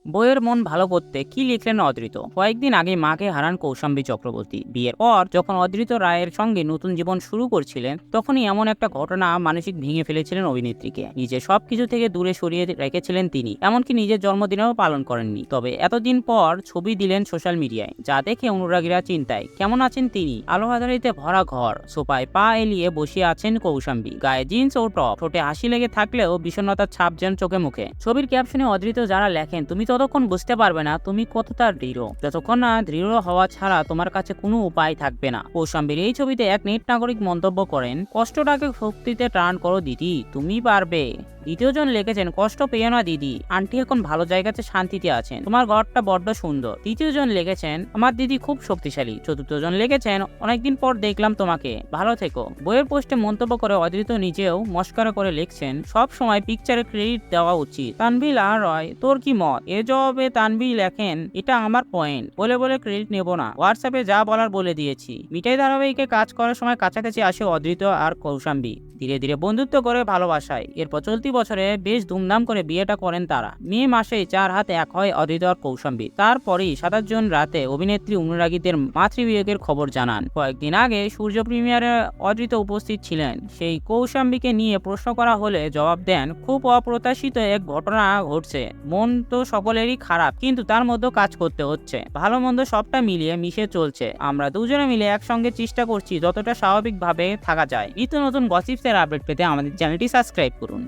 বইয়ের মন ভালো করতে কি লিখলেন অদ্রিত? কয়েকদিন আগে মাকে হারান কৌশাম্বী চক্রবর্তী। বিয়ের পর যখন অদ্রিত রায়ের সঙ্গে নতুন জীবন শুরু করছিলেন, তখনই এমন একটা ঘটনা মানসিক ভেঙে ফেলেছিলেন অভিনেত্রীকে। নিজে সবকিছু থেকে দূরে সরিয়ে রেখেছিলেন তিনি, এমনকি নিজের জন্মদিনেও পালন করেননি। তবে এতদিন পর ছবি দিলেন সোশ্যাল মিডিয়ায়, যা দেখে অনুরাগীরা চিন্তায়। কেমন আছেন তিনি? আলো আঁধারিতে ভরা ঘর, সোফায় পা এলিয়ে বসে আছেন কৌশাম্বী, গায়ে জিন্স ও টপ, ঠোঁটে হাসি লেগে থাকলেও বিষণ্ণতার ছাপ যেন চোখে মুখে। ছবির ক্যাপশনে অদ্রিত যারা লেখেন, তুমি ততক্ষণ বুঝতে পারবে না তুমি কতটা দৃঢ়, যতক্ষণ না দৃঢ় হওয়া ছাড়া তোমার কাছে কোনো উপায় থাকবে না। কৌশাম্বীর এই ছবিতে এক নেট নাগরিক মন্তব্য করেন, কষ্টটাকে শক্তিতে টার্ন করো দিদি, তুমি পারবে। দ্বিতীয়জন লিখেছেন, কষ্ট পেও না দিদি, আন্টি এখন ভালো জায়গাতে শান্তিতে আছেন, তোমার ঘরটা বড্ড সুন্দর। তৃতীয়জন লিখেছেন, আমার দিদি খুব শক্তিশালী। চতুর্থজন লিখেছেন, অনেকদিন পর দেখলাম তোমাকে, ভালো থেকো। বইয়ের পোস্টে মন্তব্য করে অদ্রিত নিজেও মস্করা করে লিখছেন, সব সময় পিকচারে ক্রেডিট দেওয়া উচিত। তানভীর আর রয়, তোর কি মত? এ জবাবে তানভীর লেখেন, এটা আমার পয়েন্ট, বলে বলে ক্রেডিট নেব না, হোয়াটসঅ্যাপে যা বলার বলে দিয়েছি। মিঠাই ধারাবাহিকে কাজ করার সময় কাছাকাছি আসে অদ্রিত আর কৌশাম্বী, ধীরে ধীরে বন্ধুত্ব করে ভালোবাসায়। এরপর চলতি বছরে বেশ ধুমধাম করে বিয়েটা করেন তারা। মে মাসেই 4 হাত এক হয় অদ্রিত আর কৌশাম্বী। তারপরেই 27 জন রাতে অভিনেত্রী অনুরাগীদের মাতৃবিয়োগের খবর জানান। কয়েকদিন আগে সূর্য প্রিমিয়ারে অদ্রিত উপস্থিত ছিলেন। সেই কৌশাম্বীকে নিয়ে প্রশ্ন করা হলে জবাব দেন, খুব অপ্রত্যাশিত এক ঘটনা ঘটছে, মন তো সকলেরই খারাপ, কিন্তু তার মধ্যে কাজ করতে হচ্ছে, ভালো মন্দ সবটা মিলিয়ে মিশে চলছে। আমরা দুজনে মিলে একসঙ্গে চেষ্টা করছি যতটা স্বাভাবিকভাবে থাকা যায়। নিত্য নতুন গসিপসের আপডেট পেতে আমাদের চ্যানেলটি সাবস্ক্রাইব করুন।